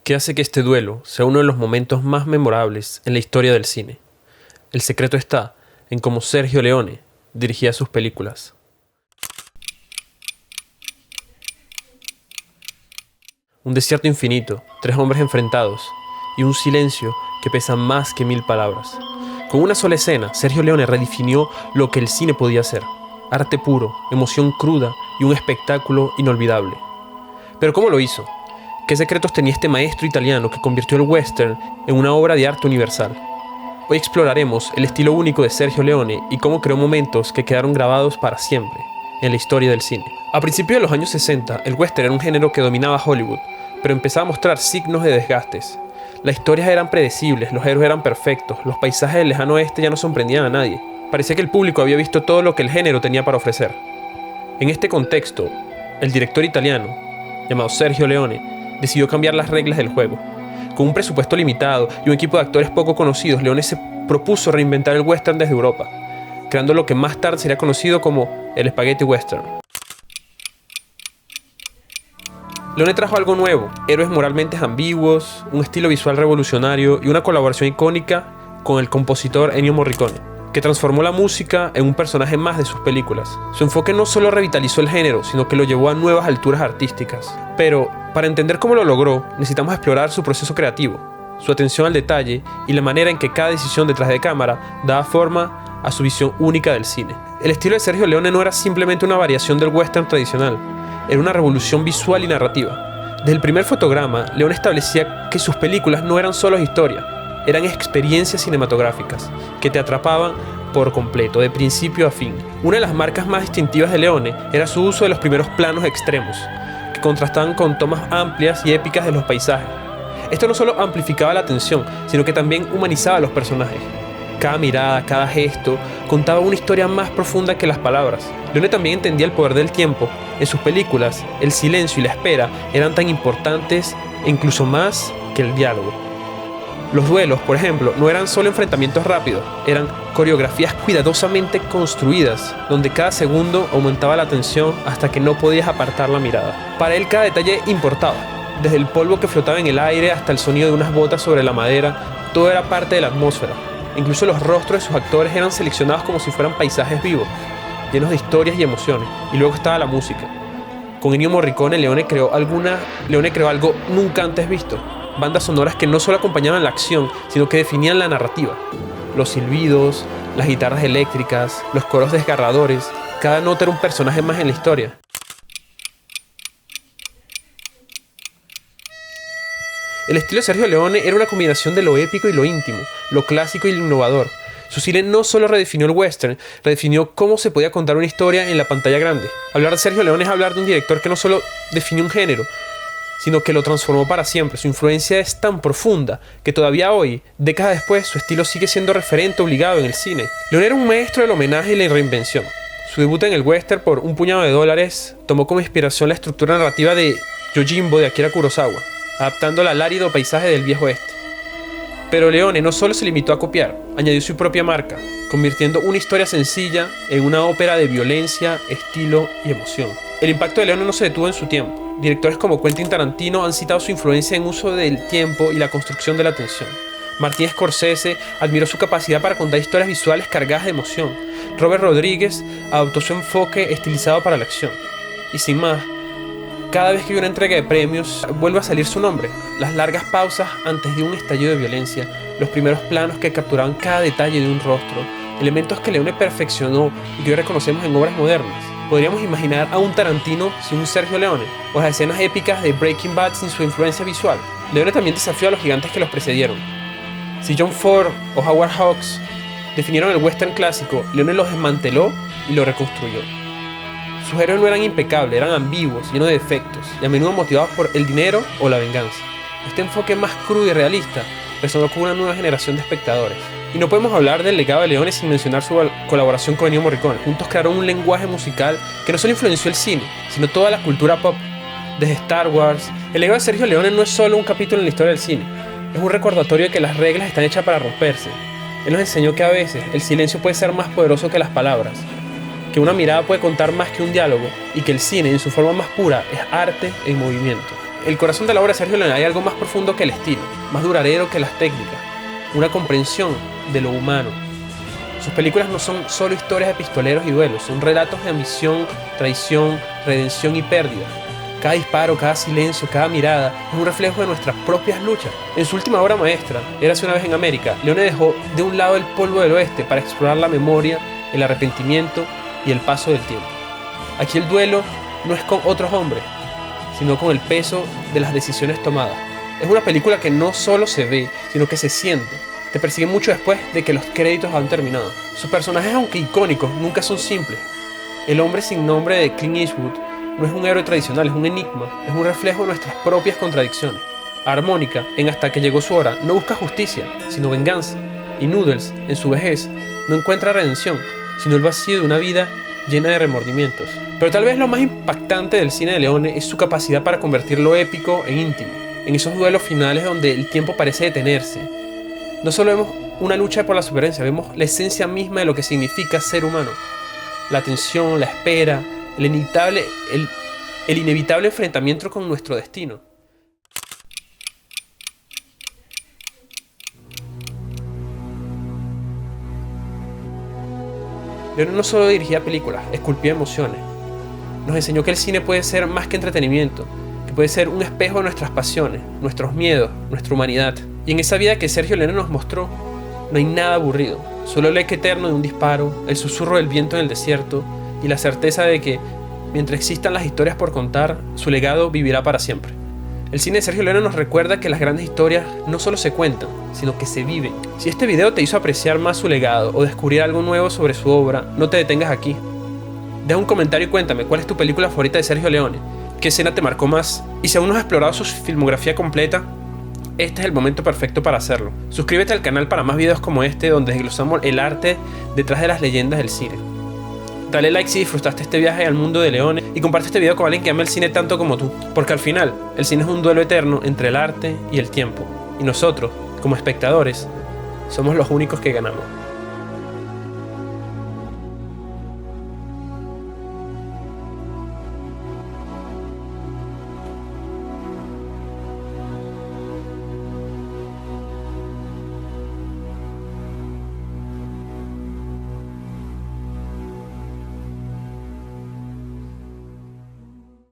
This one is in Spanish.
¿Qué hace que este duelo sea uno de los momentos más memorables en la historia del cine? El secreto está en cómo Sergio Leone dirigía sus películas. Un desierto infinito, 3 hombres enfrentados y un silencio que pesa más que 1000 palabras. Con una sola escena, Sergio Leone redefinió lo que el cine podía ser: arte puro, emoción cruda y un espectáculo inolvidable. ¿Pero cómo lo hizo? ¿Qué secretos tenía este maestro italiano que convirtió el western en una obra de arte universal? Hoy exploraremos el estilo único de Sergio Leone y cómo creó momentos que quedaron grabados para siempre en la historia del cine. A principios de los años 60, el western era un género que dominaba Hollywood, pero empezaba a mostrar signos de desgastes. Las historias eran predecibles, los héroes eran perfectos, los paisajes del lejano oeste ya no sorprendían a nadie. Parecía que el público había visto todo lo que el género tenía para ofrecer. En este contexto, el director italiano, llamado Sergio Leone, decidió cambiar las reglas del juego. Con un presupuesto limitado y un equipo de actores poco conocidos, Leone se propuso reinventar el western desde Europa, creando lo que más tarde sería conocido como el spaghetti western. Leone trajo algo nuevo: héroes moralmente ambiguos, un estilo visual revolucionario y una colaboración icónica con el compositor Ennio Morricone, que transformó la música en un personaje más de sus películas. Su enfoque no solo revitalizó el género, sino que lo llevó a nuevas alturas artísticas. Pero, para entender cómo lo logró, necesitamos explorar su proceso creativo, su atención al detalle y la manera en que cada decisión detrás de cámara daba forma a su visión única del cine. El estilo de Sergio Leone no era simplemente una variación del western tradicional, era una revolución visual y narrativa. Desde el primer fotograma, Leone establecía que sus películas no eran solo historia, eran experiencias cinematográficas que te atrapaban por completo, de principio a fin. Una de las marcas más distintivas de Leone era su uso de los primeros planos extremos, que contrastaban con tomas amplias y épicas de los paisajes. Esto no solo amplificaba la atención, sino que también humanizaba a los personajes. Cada mirada, cada gesto, contaba una historia más profunda que las palabras. Leone también entendía el poder del tiempo. En sus películas, el silencio y la espera eran tan importantes e incluso más que el diálogo. Los duelos, por ejemplo, no eran solo enfrentamientos rápidos, eran coreografías cuidadosamente construidas, donde cada segundo aumentaba la tensión hasta que no podías apartar la mirada. Para él cada detalle importaba, desde el polvo que flotaba en el aire hasta el sonido de unas botas sobre la madera, todo era parte de la atmósfera. Incluso los rostros de sus actores eran seleccionados como si fueran paisajes vivos, llenos de historias y emociones. Y luego estaba la música. Con Ennio Morricone, Leone creó algo nunca antes visto: bandas sonoras que no solo acompañaban la acción, sino que definían la narrativa. Los silbidos, las guitarras eléctricas, los coros desgarradores, cada nota era un personaje más en la historia. El estilo de Sergio Leone era una combinación de lo épico y lo íntimo, lo clásico y lo innovador. Su cine no solo redefinió el western, redefinió cómo se podía contar una historia en la pantalla grande. Hablar de Sergio Leone es hablar de un director que no solo definió un género, sino que lo transformó para siempre. Su influencia es tan profunda que todavía hoy, décadas después, su estilo sigue siendo referente obligado en el cine. Leone era un maestro del homenaje y la reinvención. Su debut en el western, por $1 puñado, tomó como inspiración la estructura narrativa de Yojimbo de Akira Kurosawa, adaptándola al árido paisaje del viejo oeste. Pero Leone no solo se limitó a copiar, añadió su propia marca, convirtiendo una historia sencilla en una ópera de violencia, estilo y emoción. El impacto de Leone no se detuvo en su tiempo. Directores como Quentin Tarantino han citado su influencia en uso del tiempo y la construcción de la tensión. Martin Scorsese admiró su capacidad para contar historias visuales cargadas de emoción. Robert Rodríguez adoptó su enfoque estilizado para la acción. Y sin más, cada vez que hay una entrega de premios, vuelve a salir su nombre. Las largas pausas antes de un estallido de violencia, los primeros planos que capturaban cada detalle de un rostro, elementos que Leone perfeccionó y que hoy reconocemos en obras modernas. Podríamos imaginar a un Tarantino sin un Sergio Leone, o las escenas épicas de Breaking Bad sin su influencia visual. Leone también desafió a los gigantes que los precedieron. Si John Ford o Howard Hawks definieron el western clásico, Leone los desmanteló y lo reconstruyó. Sus héroes no eran impecables, eran ambiguos, llenos de defectos, y a menudo motivados por el dinero o la venganza. Este enfoque más crudo y realista resonó con una nueva generación de espectadores. Y no podemos hablar del legado de Leone sin mencionar su colaboración con Ennio Morricone. Juntos crearon un lenguaje musical que no solo influenció el cine, sino toda la cultura pop. Desde Star Wars, el legado de Sergio Leone no es solo un capítulo en la historia del cine, es un recordatorio de que las reglas están hechas para romperse. Él nos enseñó que a veces el silencio puede ser más poderoso que las palabras, que una mirada puede contar más que un diálogo y que el cine en su forma más pura es arte en movimiento. el corazón de la obra de Sergio Leone hay algo más profundo que el estilo, más duradero que las técnicas, una comprensión de lo humano. Sus películas no son solo historias de pistoleros y duelos, son relatos de ambición, traición, redención y pérdida. Cada disparo, cada silencio, cada mirada es un reflejo de nuestras propias luchas. En su última obra maestra, Érase una vez en América, Leone dejó de un lado el polvo del oeste para explorar la memoria, el arrepentimiento y el paso del tiempo. Aquí el duelo no es con otros hombres, sino con el peso de las decisiones tomadas. Es una película que no solo se ve, sino que se siente. Te persigue mucho después de que los créditos han terminado. Sus personajes, aunque icónicos, nunca son simples. El hombre sin nombre de Clint Eastwood no es un héroe tradicional, es un enigma, es un reflejo de nuestras propias contradicciones. Armónica, en Hasta que llegó su hora, no busca justicia, sino venganza. Y Noodles, en su vejez, no encuentra redención, sino el vacío de una vida llena de remordimientos. Pero tal vez lo más impactante del cine de Leone es su capacidad para convertir lo épico en íntimo. En esos duelos finales donde el tiempo parece detenerse, no solo vemos una lucha por la supervivencia, vemos la esencia misma de lo que significa ser humano. La tensión, la espera, el inevitable enfrentamiento con nuestro destino. Leone no solo dirigía películas, esculpía emociones. Nos enseñó que el cine puede ser más que entretenimiento, que puede ser un espejo de nuestras pasiones, nuestros miedos, nuestra humanidad. Y en esa vida que Sergio Leone nos mostró, no hay nada aburrido, solo el eco eterno de un disparo, el susurro del viento en el desierto y la certeza de que, mientras existan las historias por contar, su legado vivirá para siempre. El cine de Sergio Leone nos recuerda que las grandes historias no solo se cuentan, sino que se viven. Si este video te hizo apreciar más su legado o descubrir algo nuevo sobre su obra, no te detengas aquí. Deja un comentario y cuéntame cuál es tu película favorita de Sergio Leone, qué escena te marcó más, y si aún no has explorado su filmografía completa, este es el momento perfecto para hacerlo. Suscríbete al canal para más videos como este, donde desglosamos el arte detrás de las leyendas del cine. Dale like si disfrutaste este viaje al mundo de Leone y comparte este video con alguien que ama el cine tanto como tú, porque al final, el cine es un duelo eterno entre el arte y el tiempo, y nosotros, como espectadores, somos los únicos que ganamos.